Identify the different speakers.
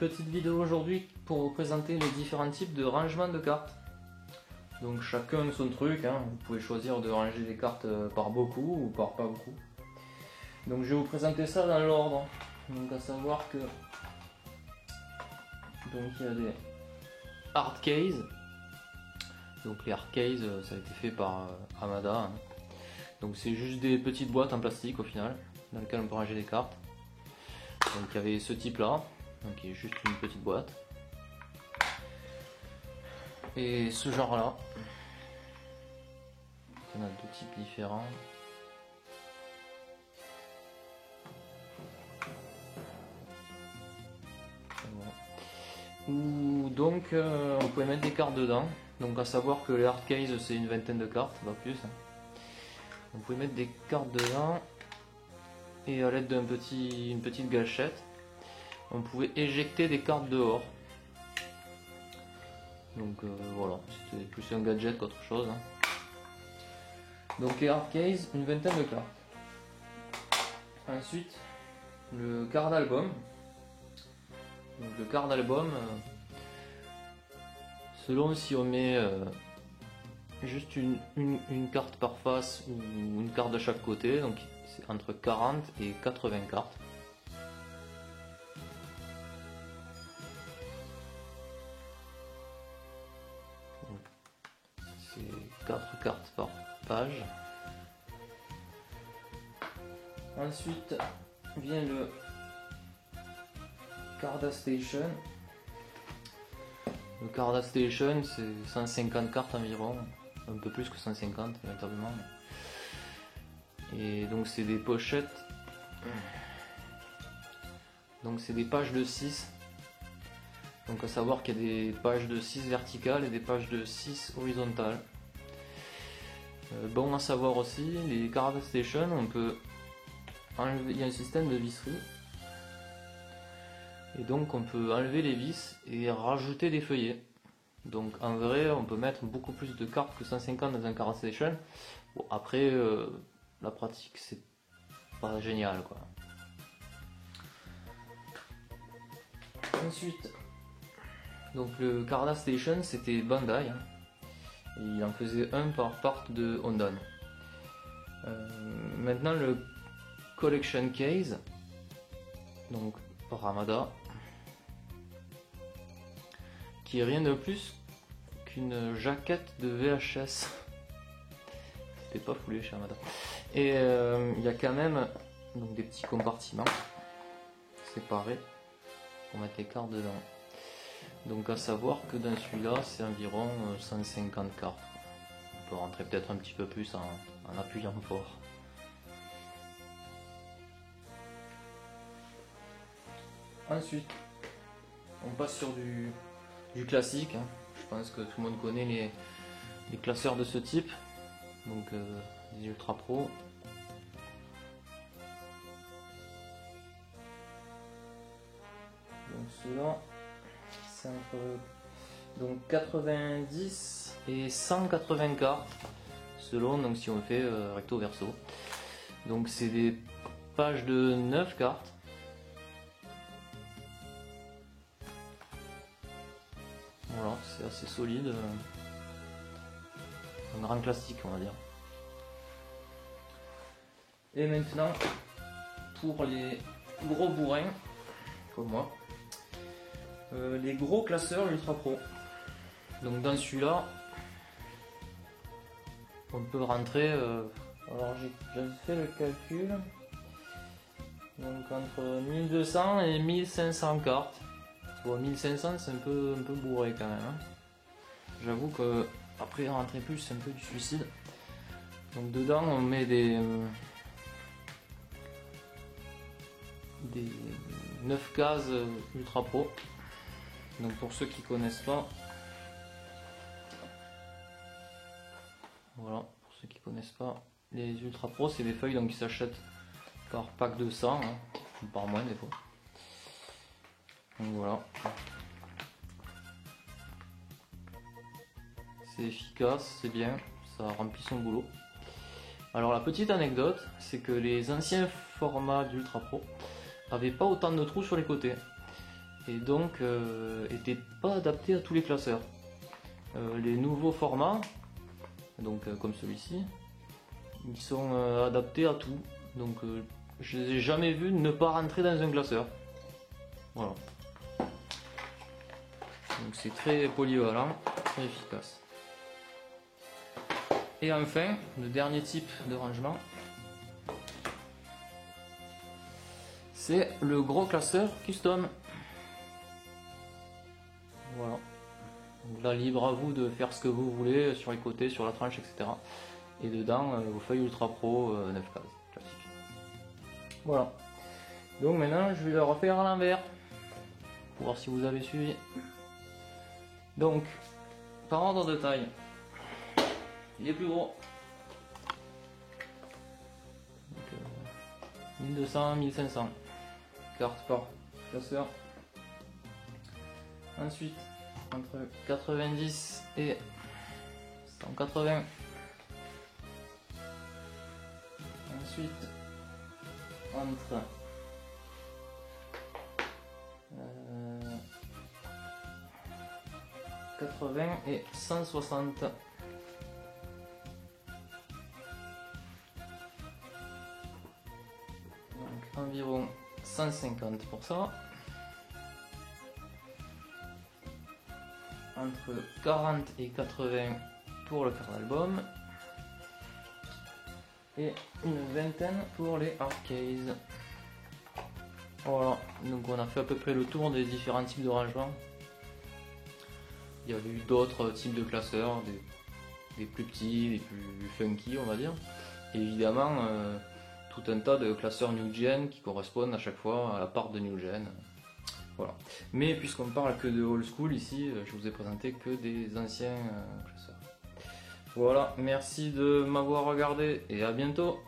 Speaker 1: petite vidéo aujourd'hui pour vous présenter les différents types de rangement de cartes. Donc chacun son truc, hein. Vous pouvez choisir de ranger les cartes par beaucoup ou par pas beaucoup. Donc je vais vous présenter ça dans l'ordre. Donc à savoir que donc il y a des hard case. Donc les hard case ça a été fait par Amada. Hein. Donc c'est juste des petites boîtes en plastique au final dans lesquelles on peut ranger les cartes. Donc il y avait ce type là, donc qui est juste une petite boîte. Et ce genre là. Il y en a deux types différents. Voilà. Ou donc on pouvait mettre des cartes dedans. Donc à savoir que les hard case c'est une vingtaine de cartes, pas plus. On pouvait mettre des cartes dedans. Et à l'aide d'une petite gâchette, on pouvait éjecter des cartes dehors. Donc voilà, c'était plus un gadget qu'autre chose. Hein. Donc les hard case, une vingtaine de cartes. Ensuite, le card album. Donc le card album, selon si on met juste une carte par face ou une carte de chaque côté, donc c'est entre 40 et 80 cartes. C'est 4 cartes par page. Ensuite vient le Carda Station. Le Carda Station c'est 150 cartes environ, un peu plus que 150 véritablement. Et donc c'est des pochettes. Donc c'est des pages de 6. Donc à savoir qu'il y a des pages de 6 verticales et des pages de 6 horizontales. Bon à savoir aussi, les Card Station, on peut enlever, il y a un système de visserie. Et donc on peut enlever les vis et rajouter des feuillets. Donc en vrai on peut mettre beaucoup plus de cartes que 150 dans un Card Station. Bon après la pratique c'est pas génial quoi. Ensuite, donc le Carda Station c'était Bandai. Hein. Et il en faisait un par part de Hondan. Maintenant le Collection Case, donc par Amada, qui est rien de plus qu'une jaquette de VHS. C'était pas foulé chez Amada. Et il y a quand même donc, des petits compartiments séparés pour mettre les cartes dedans. Donc à savoir que dans celui-là c'est environ 150 cartes. On peut rentrer peut-être un petit peu plus en appuyant fort. Ensuite on passe sur du classique. Hein. Je pense que tout le monde connaît les classeurs de ce type. Donc les Ultra Pro. Donc ceux-là, c'est entre donc 90 et 180 cartes selon donc si on fait recto verso. Donc c'est des pages de 9 cartes. Voilà, c'est assez solide. Un grand classique on va dire. Et maintenant pour les gros bourrins comme moi, les gros classeurs Ultra Pro. Donc dans celui-là on peut rentrer alors j'ai fait le calcul, donc entre 1200 et 1500 cartes. Bon, 1500 c'est un peu bourré quand même hein. J'avoue que après rentrer plus c'est un peu du suicide. Donc dedans on met des 9 cases Ultra Pro. Donc pour ceux qui connaissent pas, voilà, pour ceux qui connaissent pas, les Ultra Pro c'est des feuilles donc qui s'achètent par pack de 100 hein, ou par moins des fois. Donc voilà. C'est efficace, c'est bien, ça remplit son boulot. Alors la petite anecdote, c'est que les anciens formats d'Ultra Pro avaient pas autant de trous sur les côtés. et donc n'était pas adapté à tous les classeurs. Les nouveaux formats, donc comme celui-ci, ils sont adaptés à tout. Donc je les ai jamais vus ne pas rentrer dans un classeur. Voilà. Donc c'est très polyvalent, très efficace. Et enfin, le dernier type de rangement, c'est le gros classeur custom. Voilà. Donc là, libre à vous de faire ce que vous voulez sur les côtés, sur la tranche, etc. Et dedans, vos feuilles Ultra Pro 9 cases, classique. Voilà. Donc maintenant, je vais le refaire à l'envers pour voir si vous avez suivi. Donc, par ordre de taille, il est plus gros. Donc, 1200, 1500 cartes par classeur. Ensuite, entre 90 et 180. Ensuite, entre 80 et 160. Donc environ 150 pour ça. Entre 40 et 80 pour le cœur d'album. Et une vingtaine pour les hardcases. Voilà, donc on a fait à peu près le tour des différents types de rangements. Il y a eu d'autres types de classeurs, des plus petits, des plus funky on va dire. Et évidemment tout un tas de classeurs new gen qui correspondent à chaque fois à la part de new gen. Voilà. Mais puisqu'on parle que de old school ici, je vous ai présenté que des anciens classeurs. Voilà, merci de m'avoir regardé et à bientôt.